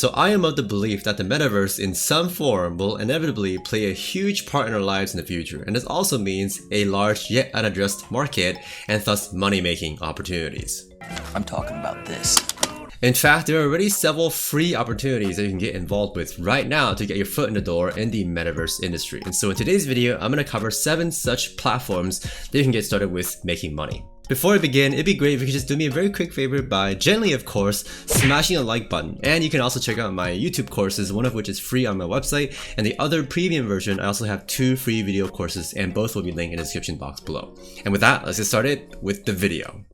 So I am of the belief that the metaverse in some form will inevitably play a huge part in our lives in the future, and this also means a large yet unaddressed market and thus money-making opportunities. I'm talking about this. In fact, there are already several free opportunities that you can get involved with right now to get your foot in the door in the metaverse industry. And so in today's video, I'm going to cover 7 such platforms that you can get started with making money. Before I begin, it'd be great if you could just do me a very quick favor by gently, of course, smashing the like button. And you can also check out my YouTube courses, one of which is free on my website, and the other premium version, I also have 2 free video courses, and both will be linked in the description box below. And with that, let's get started with the video.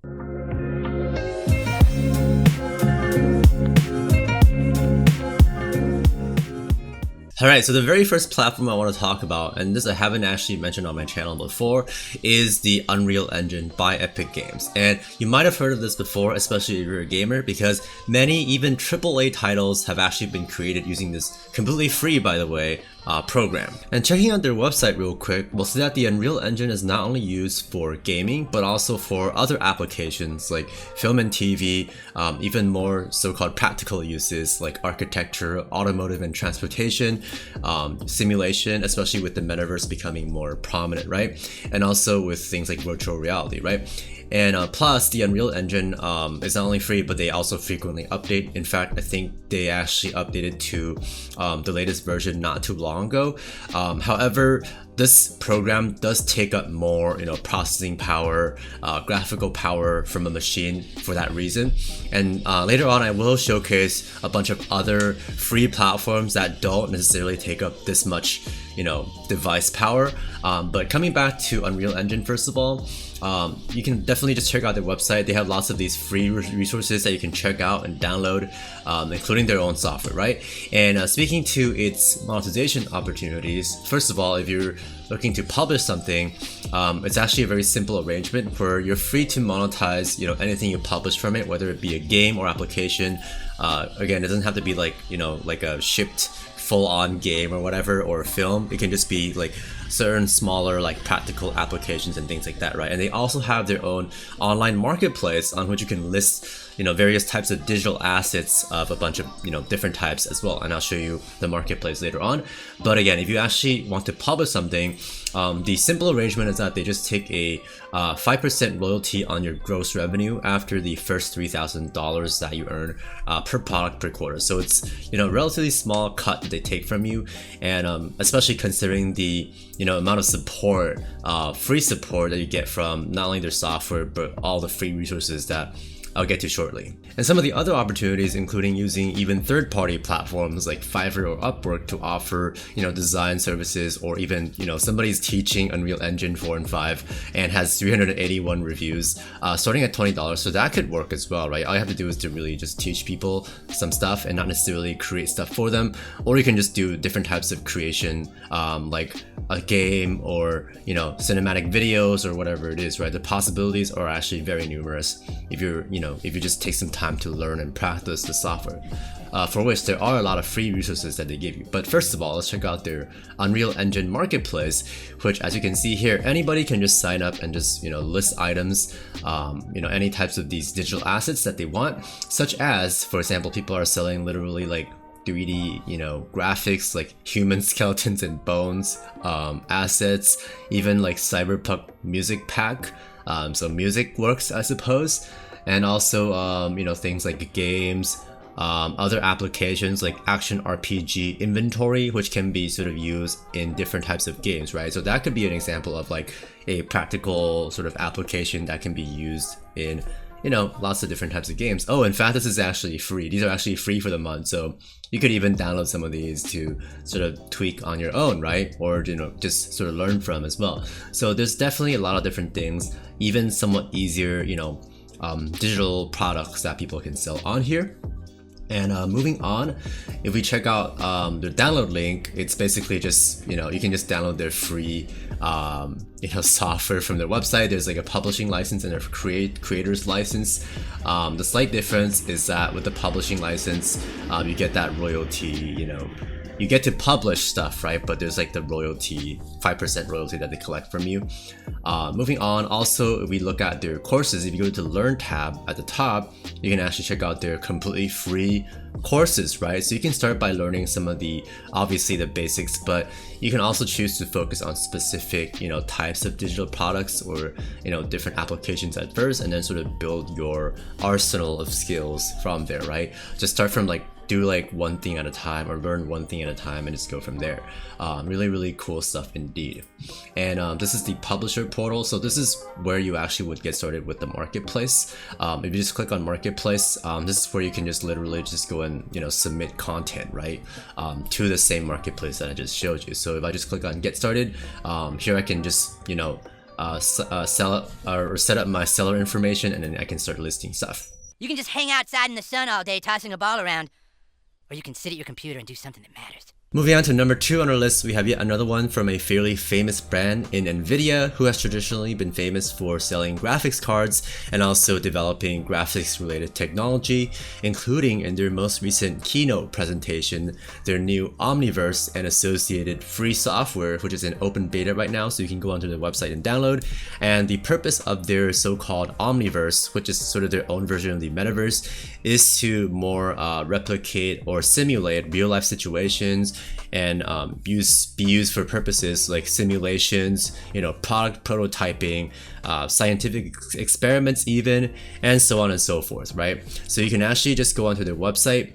Alright, so the very first platform I want to talk about, and this I haven't actually mentioned on my channel before, is the Unreal Engine by Epic Games. And you might have heard of this before, especially if you're a gamer, because many, even AAA titles have actually been created using this completely free, by the way, program. And checking out their website real quick, we'll see that the Unreal Engine is not only used for gaming, but also for other applications like film and TV, even more so-called practical uses like architecture, automotive and transportation, simulation, especially with the metaverse becoming more prominent, right? And also with things like virtual reality, right? And plus, the Unreal Engine is not only free, but they also frequently update. In fact, I think they actually updated to the latest version not too long ago. However, this program does take up more, processing power, graphical power from a machine for that reason. And later on, I will showcase a bunch of other free platforms that don't necessarily take up this much, device power. But coming back to Unreal Engine, first of all, you can definitely just check out their website. They have lots of these free resources that you can check out and download, including their own software, right? And speaking to its monetization opportunities, first of all, if you're looking to publish something, it's actually a very simple arrangement where you're free to monetize, anything you publish from it, whether it be a game or application. Again, it doesn't have to be like, like a shipped full-on game or whatever, or a film. It can just be like certain smaller like practical applications and things like that, right? And they also have their own online marketplace on which you can list various types of digital assets of a bunch of different types as well, and I'll show you the marketplace later on. But again, if you actually want to publish something, the simple arrangement is that they just take a 5% royalty on your gross revenue after the first $3,000 that you earn per product per quarter. So it's relatively small cut that they take from you, and especially considering the amount of support, free support that you get from not only their software but all the free resources that I'll get to shortly. And some of the other opportunities, including using even third-party platforms like Fiverr or Upwork to offer, design services, or even, somebody's teaching Unreal Engine 4 and 5 and has 381 reviews, starting at $20. So that could work as well, right? All you have to do is to really just teach people some stuff and not necessarily create stuff for them. Or you can just do different types of creation, like a game or, cinematic videos or whatever it is, right? The possibilities are actually very numerous if if you just take some time to learn and practice the software, for which there are a lot of free resources that they give you. But first of all, let's check out their Unreal Engine marketplace, which, as you can see here, anybody can just sign up and just list items, any types of these digital assets that they want, such as, for example, people are selling literally like 3D, graphics like human skeletons and bones, assets, even like cyberpunk music pack, so music works, I suppose. And also, things like games, other applications like action RPG inventory, which can be sort of used in different types of games, right? So that could be an example of like a practical sort of application that can be used in, lots of different types of games. Oh, in fact, this is actually free. These are actually free for the month. So you could even download some of these to sort of tweak on your own, right? Or, just sort of learn from as well. So there's definitely a lot of different things, even somewhat easier, digital products that people can sell on here. And moving on, if we check out the download link, it's basically just, you can just download their free, software from their website. There's like a publishing license and a creator's license. The slight difference is that with the publishing license, you get that royalty, you get to publish stuff, right? But there's like the royalty, 5% royalty that they collect from you. Moving on, also if we look at their courses, if you go to Learn tab at the top, you can actually check out their completely free courses, right? So you can start by learning some of the, obviously the basics, but you can also choose to focus on specific, types of digital products or, different applications at first, and then sort of build your arsenal of skills from there, right? Just start from do one thing at a time, or learn one thing at a time, and just go from there. Really cool stuff indeed. And this is the publisher portal. So this is where you actually would get started with the marketplace. If you just click on marketplace, this is where you can just literally just go and submit content, right, to the same marketplace that I just showed you. So if I just click on get started, here I can just sell or set up my seller information, and then I can start listing stuff. You can just hang outside in the sun all day tossing a ball around, or you can sit at your computer and do something that matters. Moving on to number 2 on our list, we have yet another one from a fairly famous brand in Nvidia, who has traditionally been famous for selling graphics cards and also developing graphics related technology, including in their most recent keynote presentation, their new Omniverse and associated free software, which is in open beta right now, so you can go onto their website and download. And the purpose of their so-called Omniverse, which is sort of their own version of the Metaverse, is to more replicate or simulate real-life situations and be used for purposes like simulations, product prototyping, scientific experiments even, and so on and so forth, right? So you can actually just go onto their website.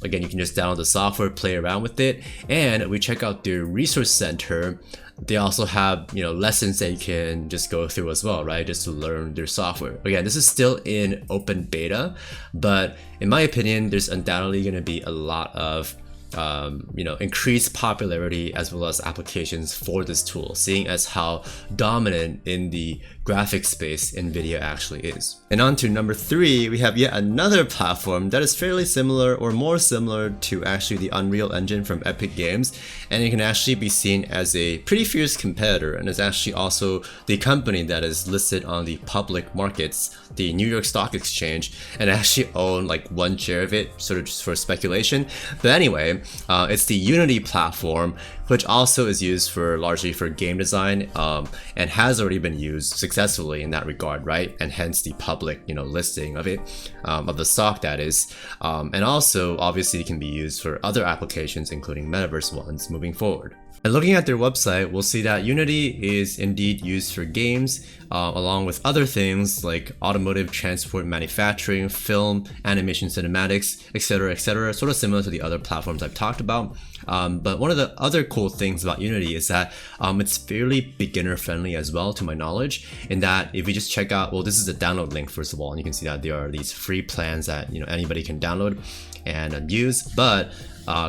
Again, you can just download the software, play around with it, and we check out their resource center. They also have lessons that you can just go through as well, right, just to learn their software. Again, this is still in open beta, but in my opinion, there's undoubtedly going to be a lot of increased popularity as well as applications for this tool, seeing as how dominant in the graphics space Nvidia actually is. And on to number 3, we have yet another platform that is fairly similar or more similar to actually the Unreal Engine from Epic Games, and it can actually be seen as a pretty fierce competitor, and is actually also the company that is listed on the public markets, the New York Stock Exchange, and actually own like 1 share of it, sort of just for speculation. But anyway, it's the Unity platform, which also is used largely for game design, and has already been used successfully in that regard, right? And hence the public, listing of it, of the stock that is. And also, obviously, it can be used for other applications, including Metaverse ones moving forward. And looking at their website, we'll see that Unity is indeed used for games, along with other things like automotive, transport, manufacturing, film, animation, cinematics, etc., sort of similar to the other platforms I've talked about. But one of the other cool things about Unity is that it's fairly beginner friendly as well, to my knowledge, in that if we just check out, well, this is the download link first of all, and you can see that there are these free plans that anybody can download and use. But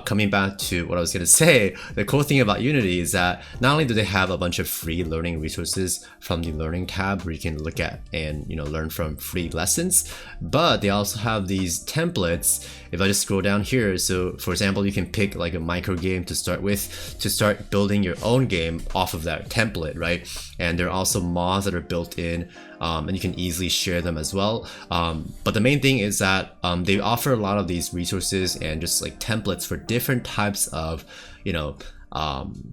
coming back to what I was going to say, the cool thing about Unity is that not only do they have a bunch of free learning resources from the learning tab where you can look at and learn from free lessons, but they also have these templates. If I just scroll down here, so for example, you can pick like a micro game to start with, to start building your own game off of that template, right? And there are also mods that are built in, and you can easily share them as well. But the main thing is that they offer a lot of these resources and just like templates for different types of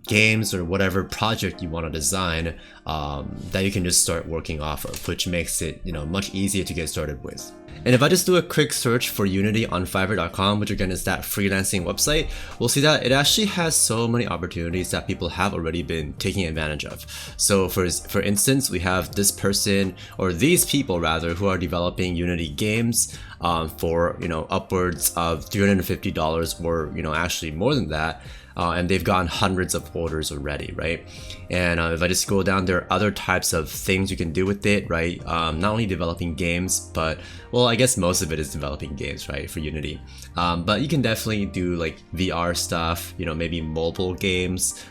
games or whatever project you want to design, that you can just start working off of, which makes it much easier to get started with. And if I just do a quick search for Unity on Fiverr.com, which again is that freelancing website, we'll see that it actually has so many opportunities that people have already been taking advantage of. So for instance, we have this person, or these people rather, who are developing Unity games for upwards of $350, or actually more than that. And they've gotten hundreds of orders already, right? And if I just scroll down, there are other types of things you can do with it, right? Not only developing games, but, well, I guess most of it is developing games, right, for Unity. But you can definitely do like VR stuff, maybe mobile games,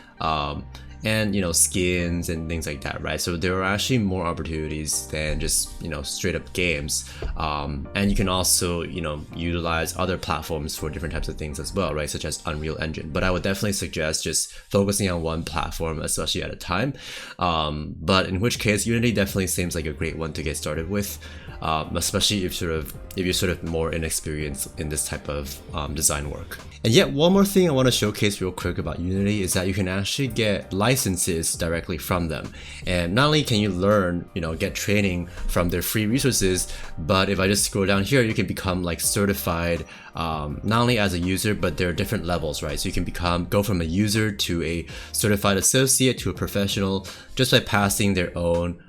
and skins and things like that, right? So there are actually more opportunities than just straight up games, and you can also utilize other platforms for different types of things as well, right? Such as Unreal Engine. But I would definitely suggest just focusing on one platform, especially at a time. But in which case, Unity definitely seems like a great one to get started with, especially if you're sort of more inexperienced in this type of design work. And yet one more thing I want to showcase real quick about Unity is that you can actually get licenses directly from them. And not only can you learn, get training from their free resources, but if I just scroll down here, you can become like certified, not only as a user, but there are different levels, right? So you can go from a user to a certified associate to a professional just by passing their own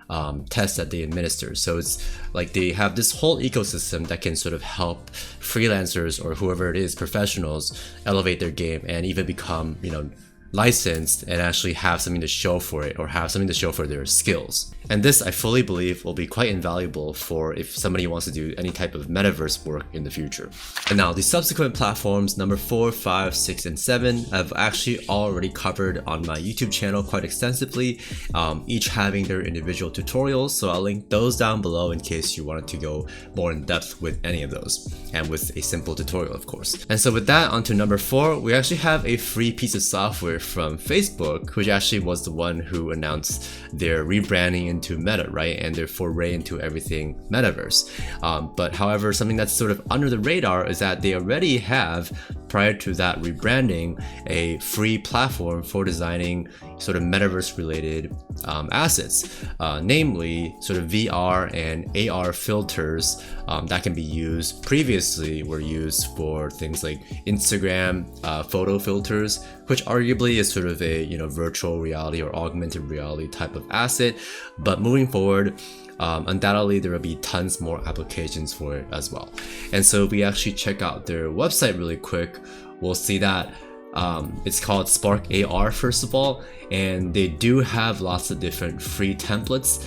tests that they administer. So it's like they have this whole ecosystem that can sort of help freelancers or whoever it is, professionals, elevate their game and even become, licensed and actually have something to show for it, or have something to show for their skills. And this, I fully believe, will be quite invaluable for if somebody wants to do any type of metaverse work in the future. And now the subsequent platforms, number 4, 5, 6, and 7, I've actually already covered on my YouTube channel quite extensively, each having their individual tutorials. So I'll link those down below in case you wanted to go more in depth with any of those, and with a simple tutorial, of course. And so with that, on to number 4, we actually have a free piece of software from Facebook, which actually was the one who announced their rebranding into Meta, right? And their foray into everything Metaverse. But however, something that's sort of under the radar is that they already have, prior to that rebranding, a free platform for designing sort of Metaverse related assets, namely sort of VR and AR filters that can be used, previously were used for things like Instagram photo filters, which arguably is sort of a virtual reality or augmented reality type of asset. But moving forward, undoubtedly there will be tons more applications for it as well. And so if we actually check out their website really quick, we'll see that it's called Spark AR first of all, and they do have lots of different free templates,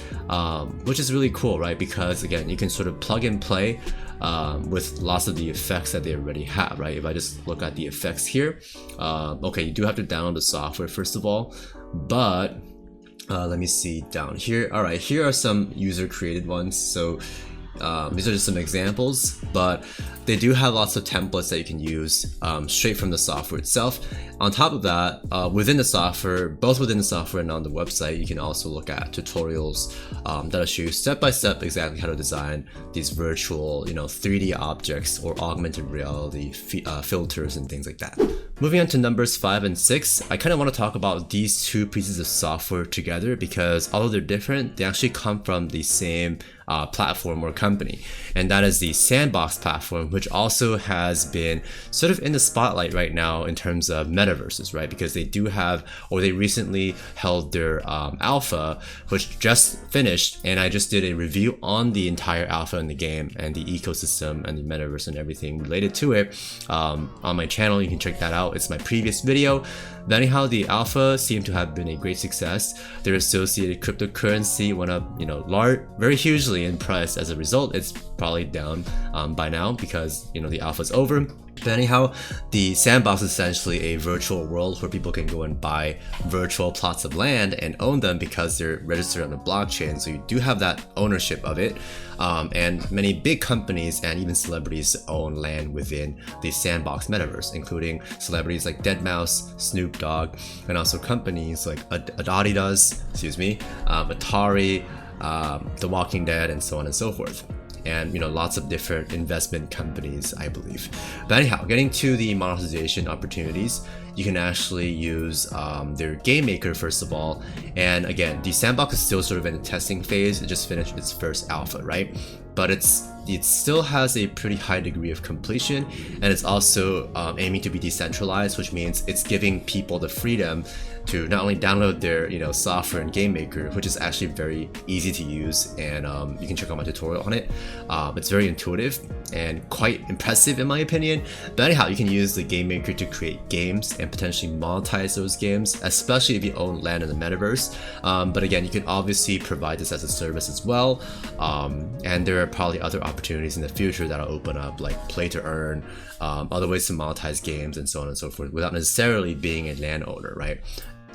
which is really cool, right? Because again, you can sort of plug and play with lots of the effects that they already have, right? If I just look at the effects here, okay, you do have to download the software first of all, but let me see down here. All right, here are some user created ones. So these are just some examples, but they do have lots of templates that you can use straight from the software itself. On top of that, within the software, both within the software and on the website, you can also look at tutorials that'll show you step by step exactly how to design these virtual 3D objects or augmented reality filters and things like that. Moving on to numbers 5 and 6, I kind of want to talk about these two pieces of software together because although they're different, they actually come from the same platform or company, and that is the Sandbox platform, which also has been sort of in the spotlight right now in terms of metaverses, right? Because they do have, or they recently held their alpha, which just finished, and I just did a review on the entire alpha in the game and the ecosystem and the metaverse and everything related to it on my channel. You can check that out. It's my previous video. But anyhow, the alpha seemed to have been a great success. Their associated cryptocurrency went up, very hugely in price. As a result, it's probably down by now because the alpha is over. But anyhow, the Sandbox is essentially a virtual world where people can go and buy virtual plots of land and own them because they're registered on the blockchain. So you do have that ownership of it. And many big companies and even celebrities own land within the Sandbox metaverse, including celebrities like deadmau5, Snoop Dogg, and also companies like Adidas, Atari, The Walking Dead, and so on and so forth. And lots of different investment companies, I believe. But anyhow, getting to the monetization opportunities, you can actually use their game maker first of all. And again, the Sandbox is still sort of in the testing phase. It just finished its first alpha, right? But it still has a pretty high degree of completion, and it's also aiming to be decentralized, which means it's giving people the freedom to not only download their software and game maker, which is actually very easy to use, and you can check out my tutorial on it. It's very intuitive and quite impressive in my opinion. But anyhow, you can use the game maker to create games and potentially monetize those games, especially if you own land in the metaverse. But again, you can obviously provide this as a service as well, and there are probably other opportunities in the future that'll open up, like play to earn, other ways to monetize games and so on and so forth, without necessarily being a landowner, right?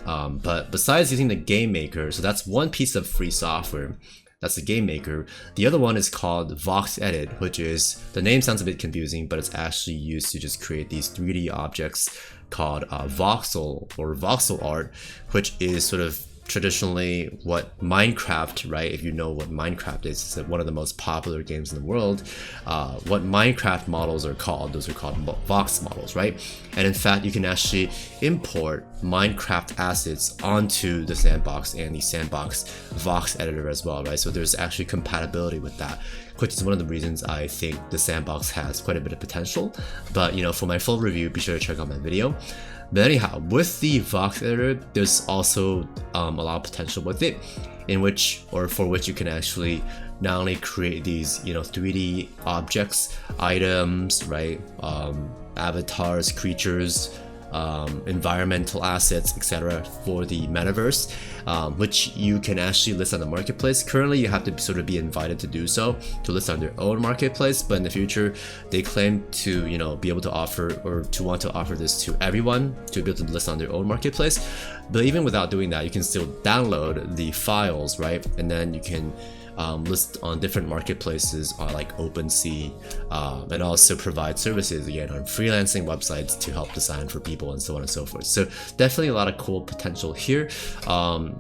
But besides using the game maker, so that's one piece of free software. That's the game maker. The other one is called Vox Edit, which is, the name sounds a bit confusing, but it's actually used to just create these 3D objects called voxel or voxel art, which is sort of traditionally what Minecraft, right? If you know what Minecraft is, it's one of the most popular games in the world. What Minecraft models are called, those are called Vox models, right? And in fact, you can actually import Minecraft assets onto the Sandbox and the Sandbox Vox editor as well, right? So there's actually compatibility with that, which is one of the reasons I think the Sandbox has quite a bit of potential. But for my full review, be sure to check out my video. But anyhow, with the Vox editor, there's also a lot of potential with it, for which you can actually not only create these 3D objects, items, right, avatars, creatures, environmental assets, etc. for the metaverse, which you can actually list on the marketplace. Currently, you have to sort of be invited to do so, to list on their own marketplace, but in the future, they claim to be able to offer, or to want to offer this to everyone, to be able to list on their own marketplace. But even without doing that, you can still download the files, right, and then you can list on different marketplaces like OpenSea, and also provide services again on freelancing websites to help design for people and so on and so forth. So definitely a lot of cool potential here.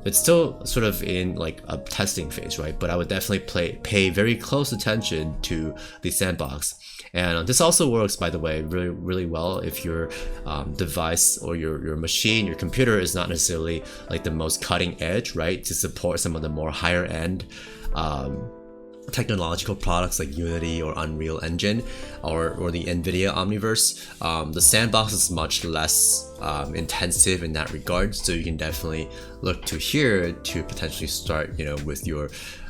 It's still sort of in like a testing phase, right? But I would definitely pay very close attention to the Sandbox. And this also works, by the way, really, really well if your device or your machine, your computer is not necessarily like the most cutting edge, right? To support some of the more higher end technological products like Unity or Unreal Engine or the Nvidia Omniverse. The Sandbox is much less intensive in that regard, so you can definitely look to here to potentially start with your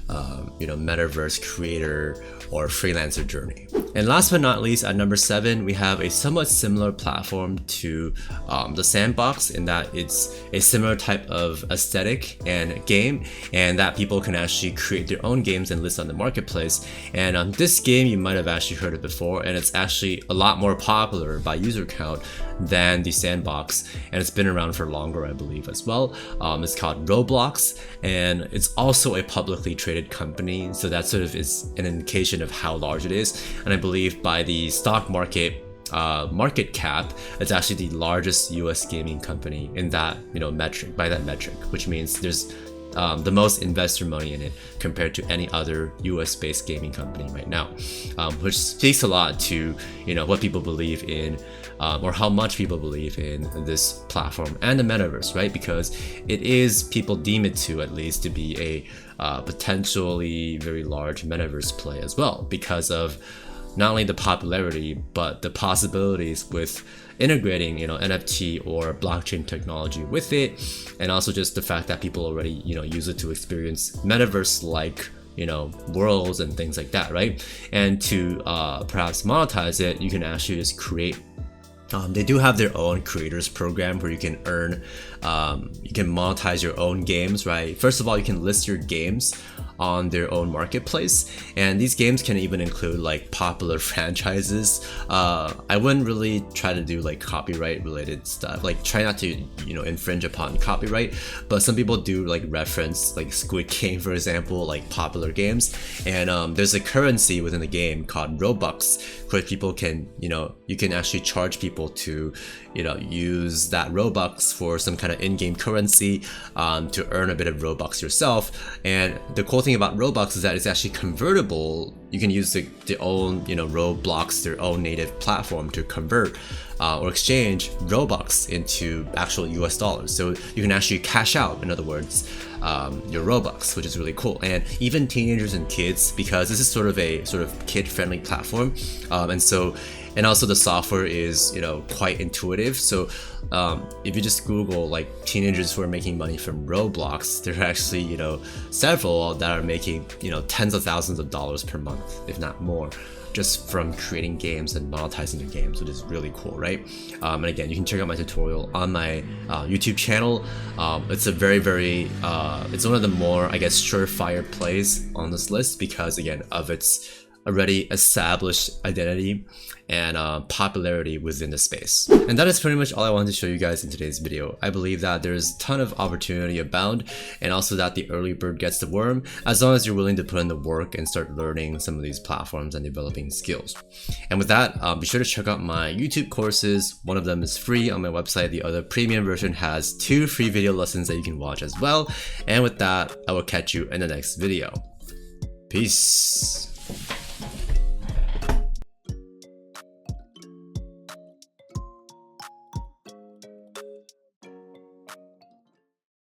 metaverse creator or freelancer journey. And last but not least, at number 7, we have a somewhat similar platform to the Sandbox, in that it's a similar type of aesthetic and game, and that people can actually create their own games and list on the marketplace. And this game, you might have actually heard it before, and it's actually a lot more popular by user count than the Sandbox, and it's been around for longer, I believe, as well. It's called Roblox, and it's also a publicly traded company, so that sort of is an indication of how large it is. And I believe by the stock market market cap, it's actually the largest US gaming company in that metric, by that metric, which means there's the most investor money in it compared to any other US based gaming company right now, which speaks a lot to what people believe in, or how much people believe in this platform and the metaverse, right? Because it is, people deem it to at least to be a potentially very large metaverse play as well, because of not only the popularity but the possibilities with integrating NFT or blockchain technology with it, and also just the fact that people already use it to experience metaverse like worlds and things like that, right? And to perhaps monetize it, you can actually just create. They do have their own creators program where you can earn, you can monetize your own games, right? First of all, you can list your games on their own marketplace, and these games can even include like popular franchises. I wouldn't really try to do like copyright related stuff, like try not to infringe upon copyright, but some people do like reference like Squid Game, for example, like popular games. And there's a currency within the game called Robux, where people can you can actually charge people to use that Robux for some kind of in-game currency, to earn a bit of Robux yourself. And the cool thing about Robux is that it's actually convertible. You can use their own Roblox, their own native platform, to convert or exchange Robux into actual US dollars. So you can actually cash out, in other words, your Robux, which is really cool. And even teenagers and kids, because this is sort of a kid-friendly platform, and also the software is quite intuitive. So if you just Google like teenagers who are making money from Roblox, there are actually several that are making tens of thousands of dollars per month, if not more, just from creating games and monetizing their games, which is really cool, right? And again, you can check out my tutorial on my YouTube channel. It's a very it's one of the more, I guess, surefire plays on this list, because again of its already established identity and popularity within the space. And that is pretty much all I wanted to show you guys in today's video. I believe that there's a ton of opportunity abound, and also that the early bird gets the worm, as long as you're willing to put in the work and start learning some of these platforms and developing skills. And with that, be sure to check out my YouTube courses. One of them is free on my website. The other premium version has 2 free video lessons that you can watch as well. And with that, I will catch you in the next video. Peace.